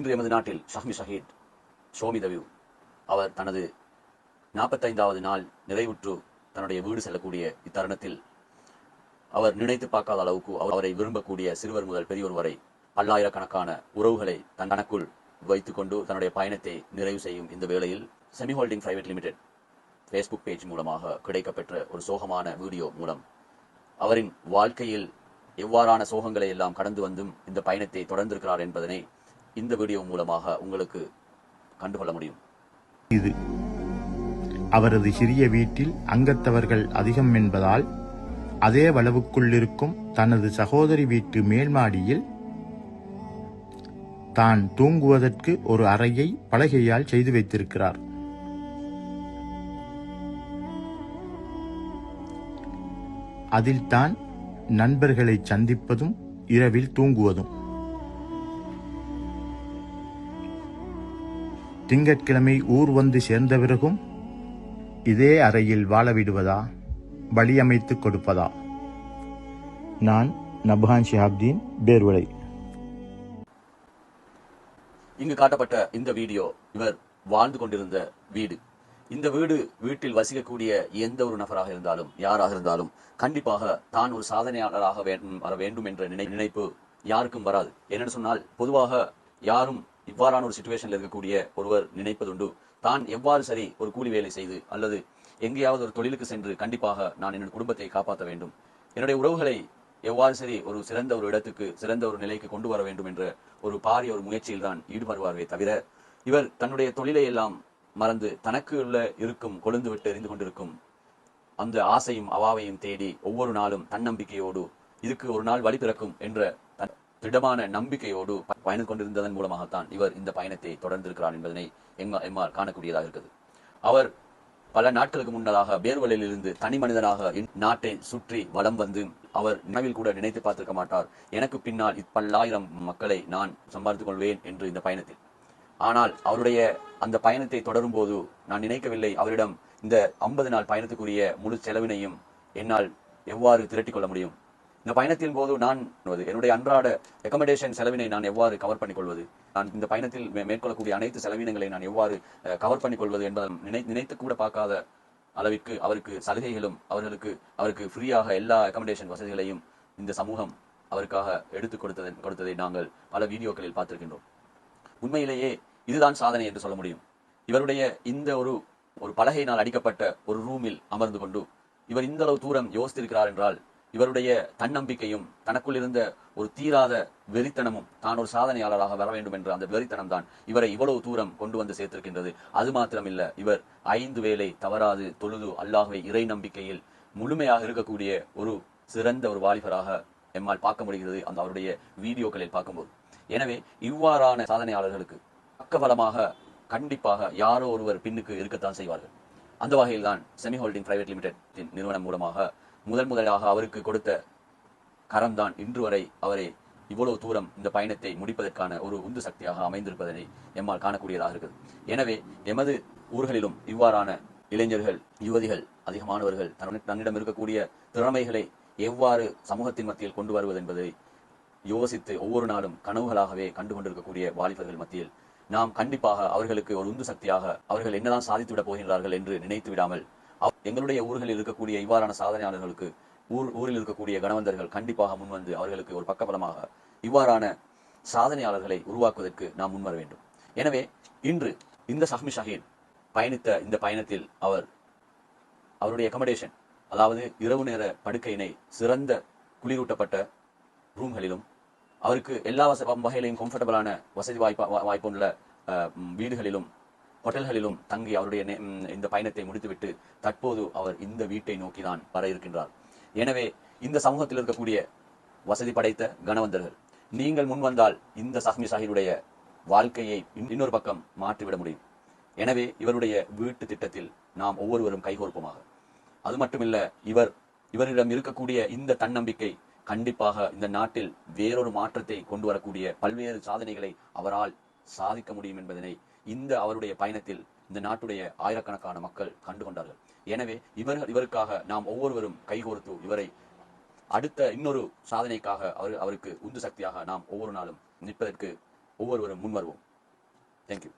இன்று எமது நாட்டில் ஷஹ்மி ஷஹீத் ஷோமி த வியூ அவர் தனது 45வது நாள் நிறைவுற்று தன்னுடைய வீடு செல்லக்கூடிய இத்தருணத்தில் அவர் நினைத்து பார்க்காத அளவுக்கு அவரை விரும்பக்கூடிய சிறுவர் முதல் பெரியோர் வரை பல்லாயிரக்கணக்கான உறவுகளை தன் கணக்குள் வைத்துக் கொண்டு தன்னுடைய பயணத்தை நிறைவு செய்யும் இந்த வேளையில் semi holding private limited Facebook page மூலமாக கிடைக்கப்பெற்ற ஒரு சோகமான வீடியோ மூலம் அவரின் வாழ்க்கையில் எவ்வாறான சோகங்களை எல்லாம் கடந்து வந்தும் இந்த பயணத்தை தொடர்ந்திருக்கிறார் என்பதனை இந்த வீடியோ மூலமாக உங்களுக்கு கண்டுகொள்ள முடியும். இது அவரது சிறிய வீட்டில் அங்கத்தவர்கள் அதிகம் என்பதால் அதே வளவுக்குள் இருக்கும் தனது சகோதரி வீட்டு மேல்மாடியில் தான் தூங்குவதற்கு ஒரு அறையை பலகையால் செய்து வைத்திருக்கிறார். அதில் தான் நண்பர்களை சந்திப்பதும் இரவில் தூங்குவதும். திங்கட்கிழமை ஊர் வந்து சேர்ந்த பிறகும் இதே அறையில் வாழ விடுவதா, வழியமைத்துக் கொடுப்பதா? நான் நப்ஹான் ஷிஹாப்தீன், பேர்வளை. இங்கு காட்டப்பட்ட இந்த வீடியோ இவர் வாழ்ந்து கொண்டிருந்த வீடு. இந்த வீட்டில் வசிக்கக்கூடிய எந்த ஒரு நபராக இருந்தாலும் யாராக இருந்தாலும் கண்டிப்பாக தான் ஒரு சாதனையாளராக வர வேண்டும் என்ற நினைப்பு யாருக்கும் வராது. என்னென்னு சொன்னால், பொதுவாக யாரும் இவ்வாறான ஒரு சிச்சுவேஷன்ல இருக்கக்கூடிய ஒருவர் நினைப்பதுண்டு, தான் எவ்வாறு சரி ஒரு கூலி வேலை செய்து அல்லது எங்கேயாவது ஒரு தொழிலுக்கு சென்று கண்டிப்பாக நான் என்னுடைய குடும்பத்தை காப்பாற்ற வேண்டும், என்னுடைய உறவுகளை எவ்வாறு சரி ஒரு சிறந்த ஒரு இடத்துக்கு சிறந்த ஒரு நிலைக்கு கொண்டு வர வேண்டும் என்ற ஒரு பாரிய ஒரு முயற்சியில் தான் ஈடுபடுவார்களே தவிர, இவர் தன்னுடைய தொழிலை எல்லாம் மறந்து தனக்கு உள்ள இருக்கும் கொழுந்து விட்டு எரிந்து கொண்டிருக்கும் அந்த ஆசையும் அவாவையும் தேடி ஒவ்வொரு நாளும் தன்னம்பிக்கையோடு இதுக்கு ஒரு நாள் வழி பிறக்கும் என்ற திடமான நம்பிக்கையோடு பயணித்துக் கொண்டிருந்ததன் மூலமாகத்தான் இவர் இந்த பயணத்தை தொடர்ந்திருக்கிறார் என்பதனை எம்மால் காணக்கூடியதாக இருக்கிறது. அவர் பல நாட்களுக்கு முன்னதாக பேர்வளையில் இருந்து தனி மனிதனாக நாட்டை சுற்றி வலம் வந்து அவர் நினைவில் கூட நினைத்து பார்த்திருக்க மாட்டார், எனக்கு பின்னால் பல்லாயிரம் மக்களை நான் சம்பாதித்துக் கொள்வேன் என்று இந்த பயணத்தில். ஆனால் அவருடைய அந்த பயணத்தை தொடரும் போது நான் நினைக்கவில்லை அவரிடம் இந்த 50 நாள் பயணத்துக்குரிய முழு செலவினையும் என்னால் எவ்வாறு திரட்டிக் கொள்ள முடியும், இந்த பயணத்தின் போது நான் என்னுடைய அன்றாட அக்கமடேஷன் செலவினை நான் எவ்வாறு கவர் பண்ணிக்கொள்வது, நான் இந்த பயணத்தில் மேற்கொள்ளக்கூடிய அனைத்து செலவினங்களை நான் எவ்வாறு கவர் பண்ணிக்கொள்வது என்பதை நினைத்து கூட பார்க்காத அளவிற்கு அவருக்கு சலுகைகளும் அவருக்கு ஃப்ரீயாக எல்லா அக்கமடேஷன் வசதிகளையும் இந்த சமூகம் அவருக்காக எடுத்துக் கொடுத்ததை நாங்கள் பல வீடியோக்களில் பார்த்திருக்கின்றோம். உண்மையிலேயே இதுதான் சாதனை என்று சொல்ல முடியும். இவருடைய இந்த ஒரு பலகையினால் அடிக்கப்பட்ட ஒரு ரூமில் அமர்ந்து கொண்டு இவர் இந்த அளவு தூரம் யோசித்திருக்கிறார் என்றால், இவருடைய தன்னம்பிக்கையும் தனக்குள் இருந்த ஒரு தீராத வெறித்தனமும் தான் ஒரு சாதனையாளராக வர வேண்டும் என்ற அந்த வெறித்தனம் தான் இவரை இவ்வளவு தூரம் கொண்டு வந்து சேர்த்திருக்கின்றது. அது மாத்திரமில்ல, இவர் 5 வேளை தவறாது தொழுது அல்லாஹ்வை இறை நம்பிக்கையில் முழுமையாக இருக்கக்கூடிய ஒரு சிறந்த ஒரு வாலிபராக எம்மால் பார்க்க முடிகிறது அந்த அவருடைய வீடியோக்களில் பார்க்கும்போது. எனவே இவ்வாறான சாதனையாளர்களுக்கு பக்கபலமாக கண்டிப்பாக யாரோ ஒருவர் பின்னுக்கு இருக்கத்தான் செய்வார்கள். அந்த வகையில் தான் செமி ஹோல்டிங் பிரைவேட் லிமிடெட் நிறுவனம் மூலமாக முதலாக அவருக்கு கொடுத்த கரம்தான் இன்று வரை அவரை இவ்வளவு தூரம் இந்த பயணத்தை முடிப்பதற்கான ஒரு உந்து சக்தியாக அமைந்திருப்பதனை எம்மால் காணக்கூடியதாக இருக்குது. எனவே எமது ஊர்களிலும் இவ்வாறான இளைஞர்கள் யுவதிகள் அதிகமானவர்கள் தன்னிடம் இருக்கக்கூடிய திறமைகளை எவ்வாறு சமூகத்தின் மத்தியில் கொண்டு வருவது என்பதை யோசித்து ஒவ்வொரு நாளும் கனவுகளாகவே கண்டு கொண்டிருக்கக்கூடிய வாலிபர்கள் மத்தியில் நாம் கண்டிப்பாக அவர்களுக்கு ஒரு உந்து சக்தியாக அவர்கள் என்னதான் சாதித்துவிடப் போகின்றார்கள் என்று நினைத்து விடாமல் எங்களுடைய ஊர்களில் இருக்கக்கூடிய இவ்வாறான சாதனையாளர்களுக்கு ஊரில் இருக்கக்கூடிய கணவந்தர்கள் கண்டிப்பாக முன்வந்து அவர்களுக்கு ஒரு பக்கபலமாக இவ்வாறான சாதனையாளர்களை உருவாக்குவதற்கு நாம் முன்வர வேண்டும். எனவே இன்று இந்த ஷஹ்மி ஷஹீத் பயணித்த இந்த பயணத்தில் அவருடைய அக்கமடேஷன், அதாவது இரவு நேர படுக்கையினை சிறந்த குளிரூட்டப்பட்ட ரூம்களிலும் அவருக்கு எல்லா வகையிலையும் கம்ஃபர்டபுளான வசதி வாய்ப்புள்ள வீடுகளிலும் ஹோட்டல்களிலும் தங்கி அவருடைய இந்த பயணத்தை முடித்துவிட்டு தற்போது அவர் இந்த வீட்டை நோக்கிதான் வர இருக்கின்றார். எனவே இந்த சமூகத்தில் இருக்கக்கூடிய வசதி படைத்த கணவந்தர்கள், நீங்கள் முன்வந்தால் இந்த ஷஹ்மி ஷஹீதுடைய வாழ்க்கையை இன்னொரு பக்கம் மாற்றிவிட முடியும். எனவே இவருடைய வீட்டு திட்டத்தில் நாம் ஒவ்வொருவரும் கைகோர்ப்போமாக. அது மட்டுமில்ல, இவரிடம் இருக்கக்கூடிய இந்த தன்னம்பிக்கை கண்டிப்பாக இந்த நாட்டில் வேறொரு மாற்றத்தை கொண்டு வரக்கூடிய பல்வேறு சாதனைகளை அவரால் சாதிக்க முடியும் என்பதனை இந்த அவருடைய பயணத்தில் இந்த நாட்டுடைய ஆயிரக்கணக்கான மக்கள் கண்டுகொண்டார்கள். எனவே இவருக்காக நாம் ஒவ்வொருவரும் கைகோர்த்து இவரை அடுத்த இன்னொரு சாதனைக்காக அவருக்கு உந்து சக்தியாக நாம் ஒவ்வொரு நாளும் நிற்பதற்கு ஒவ்வொருவரும் முன்வருவோம். தேங்க்யூ.